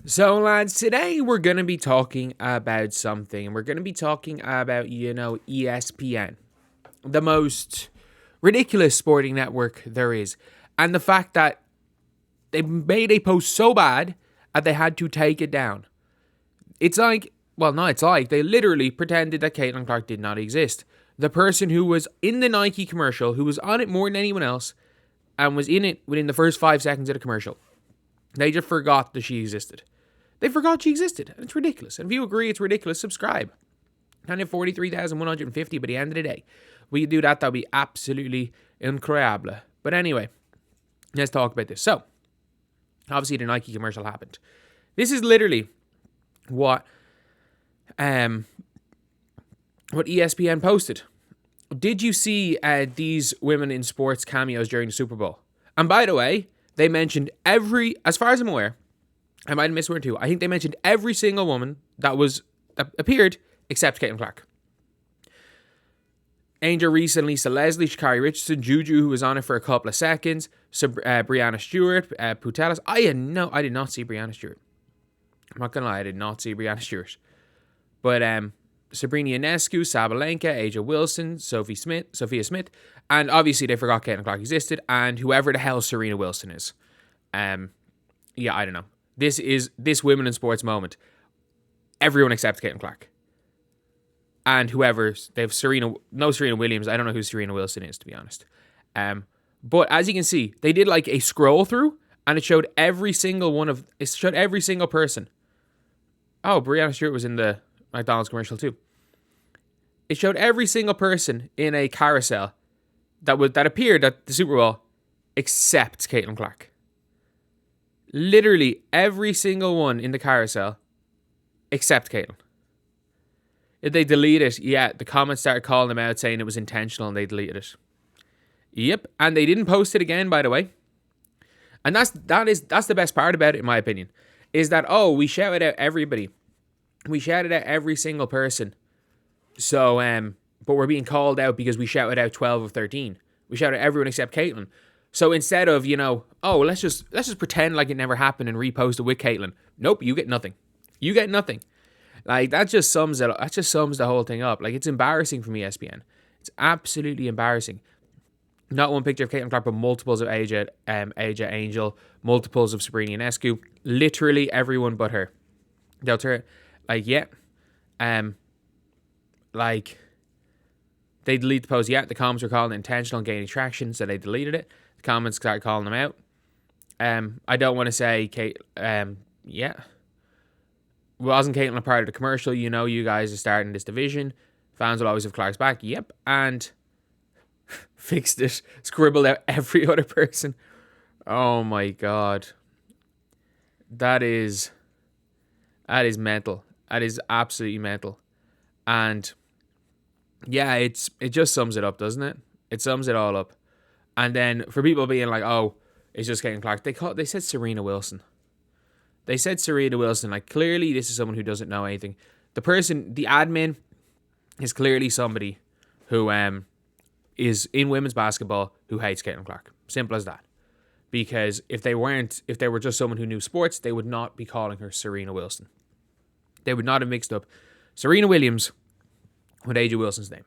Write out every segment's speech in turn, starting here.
So, lads, today we're going to be talking about something, and we're going to be talking about, ESPN, the most ridiculous sporting network there is, and the fact that they made a post so bad that they had to take it down. It's like, they literally pretended that Caitlin Clark did not exist. The person who was in the Nike commercial, who was on it more than anyone else, and was in it within the first 5 seconds of the commercial, they just forgot that she existed. They forgot she existed, and it's ridiculous. And if you agree it's ridiculous, subscribe. 143,150 by the end of the day. We do that, that'll be absolutely incredible. But anyway, let's talk about this. So, obviously the Nike commercial happened. This is literally what ESPN posted. Did you see these women in sports cameos during the Super Bowl? And by the way, they mentioned as far as I'm aware, I might have missed one or two. I think they mentioned every single woman that appeared except Caitlin Clark. Angel Reese and Lisa Leslie, Sha'Carri Richardson, Juju, who was on it for a couple of seconds, Breanna Steward, Putelas. I did not see Breanna Steward. I'm not going to lie, I did not see Breanna Stewart. But Sabrina Ionescu, Sabalenka, Aja Wilson, Sophia Smith, and obviously they forgot Caitlin Clark existed, and whoever the hell Serena Wilson is. I don't know. This women in sports moment. Everyone except Caitlin Clark. And whoever, they have Serena Williams. I don't know who Serena Wilson is, to be honest. But as you can see, they did like a scroll through, and it showed every single person. Oh, Breanna Stewart was in the McDonald's commercial too. It showed every single person in a carousel that appeared at the Super Bowl, except Caitlin Clark. Literally every single one in the carousel, except Caitlin. If they delete it, the comments started calling them out saying it was intentional and they deleted it. Yep, and they didn't post it again, by the way. And that's the best part about it, in my opinion, is that, we shouted out everybody. We shouted out every single person. So, but we're being called out because we shouted out 12 of 13. We shouted out everyone except Caitlin. So instead of, let's just pretend like it never happened and repost it with Caitlin. Nope, you get nothing. You get nothing. Like, that just sums the whole thing up. Like, it's embarrassing from ESPN. It's absolutely embarrassing. Not one picture of Caitlin Clark, but multiples of Aja Angel, multiples of Sabrina Ionescu. Literally everyone but her. They'll turn, they delete the post. The comments were calling it intentional and gaining traction, so they deleted it. The comments started calling them out. I don't want to say wasn't Caitlin a part of the commercial? You guys are starting this division. Fans will always have Clark's back. Yep, and fixed it. Scribbled out every other person. Oh my god, that is mental. That is absolutely mental. And it just sums it up, doesn't it? It sums it all up. And then for people being like, oh, it's just Caitlin Clark, they said Serena Wilson. They said Serena Wilson. Like, clearly this is someone who doesn't know anything. The admin is clearly somebody who is in women's basketball who hates Caitlin Clark. Simple as that. Because if they were just someone who knew sports, they would not be calling her Serena Wilson. They would not have mixed up Serena Williams with Aja Wilson's name.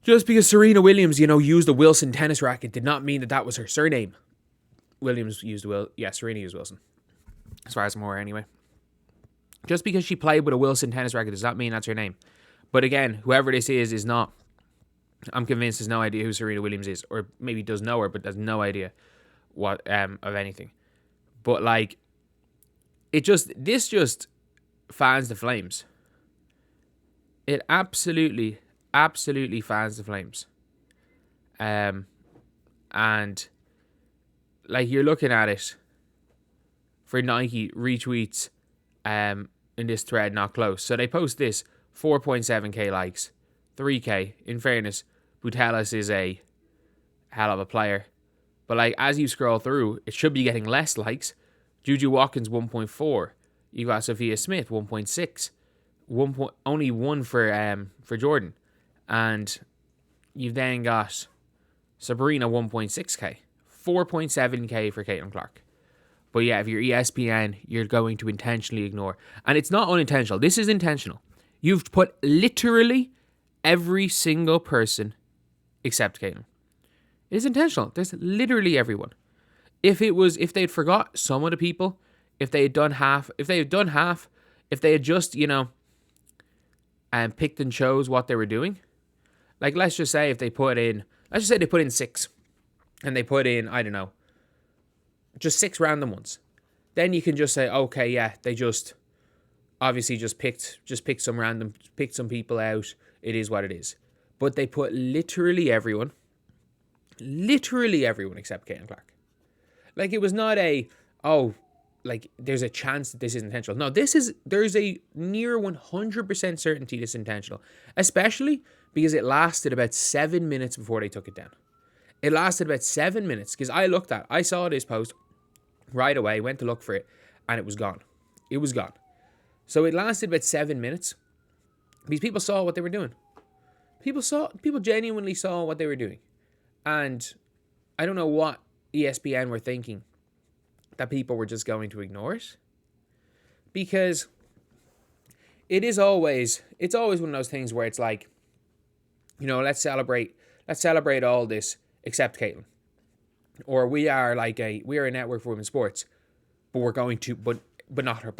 Just because Serena Williams, used a Wilson tennis racket did not mean that was her surname. Serena used Wilson. As far as I'm aware, anyway. Just because she played with a Wilson tennis racket does not mean that's her name. But again, whoever this is not. I'm convinced has no idea who Serena Williams is, or maybe does know her, but has no idea what of anything. But this just fans the flames. It absolutely fans the flames. And you're looking at it. For Nike, retweets in this thread, not close. So they post this, 4.7k likes, 3k. In fairness, Putelas is a hell of a player. But as you scroll through, it should be getting less likes. Juju Watkins, 1.4. You got Sophia Smith, 1.6. Only 1 for Jordan. And you've then got Sabrina, 1.6k. 4.7k for Caitlin Clark. But yeah, if you're ESPN, you're going to intentionally ignore. And it's not unintentional. This is intentional. You've put literally every single person except Caitlin. It is intentional. There's literally everyone. If they'd forgot some of the people, if they had done half, if they had just, picked and chose what they were doing. Like, let's just say they put in 6 and they put in, I don't know, just 6 random ones. Then you can just say, okay, yeah, they just obviously just picked some people out. It is what it is. But they put literally everyone except Caitlin Clark. Like, it was not there's a chance that this is intentional. No, there's a near 100% certainty this is intentional. Especially because it lasted about 7 minutes before they took it down. It lasted about 7 minutes because I saw this post right away, went to look for it, and it was gone. It was gone. So it lasted about 7 minutes because people saw what they were doing. People genuinely saw what they were doing. And I don't know what ESPN were thinking that people were just going to ignore it. Because it's always one of those things where it's like, let's celebrate all this except Caitlin. Or we are a network for women's sports, but we're going to, but not her.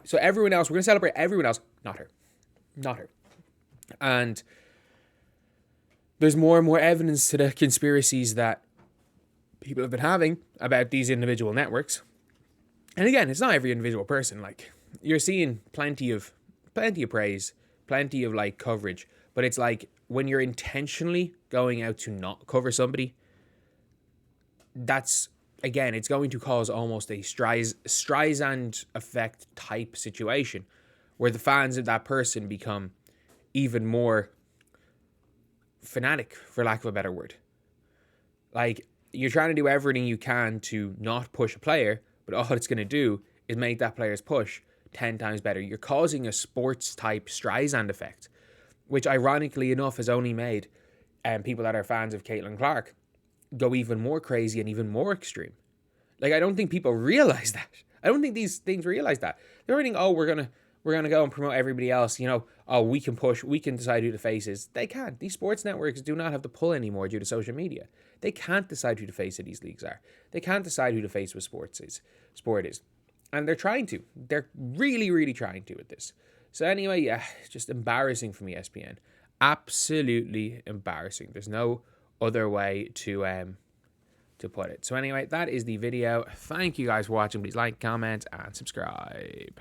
So everyone else, we're going to celebrate everyone else, not her. And there's more and more evidence to the conspiracies that people have been having about these individual networks. And again, it's not every individual person. Like, you're seeing plenty of praise, plenty of coverage, but it's like when you're intentionally going out to not cover somebody, that's, again, it's going to cause almost a Streisand effect type situation where the fans of that person become even more fanatic, for lack of a better word. Like, you're trying to do everything you can to not push a player, but all it's going to do is make that player's push 10 times better. You're causing a sports type Streisand effect, which ironically enough has only made people that are fans of Caitlin Clark go even more crazy and even more extreme. Like, I don't think people realize that. I don't think these things realize that. They're thinking, we're gonna go and promote everybody else. We can decide who the face is. They can't. These sports networks do not have the pull anymore due to social media. They can't decide who the face of these leagues are. They can't decide who the face of sport is. And they're trying to. They're really, really trying to with this. So anyway, yeah, it's just embarrassing from ESPN. Absolutely embarrassing. There's no other way to put it. So anyway, that is the video. Thank you guys for watching. Please like, comment, and subscribe.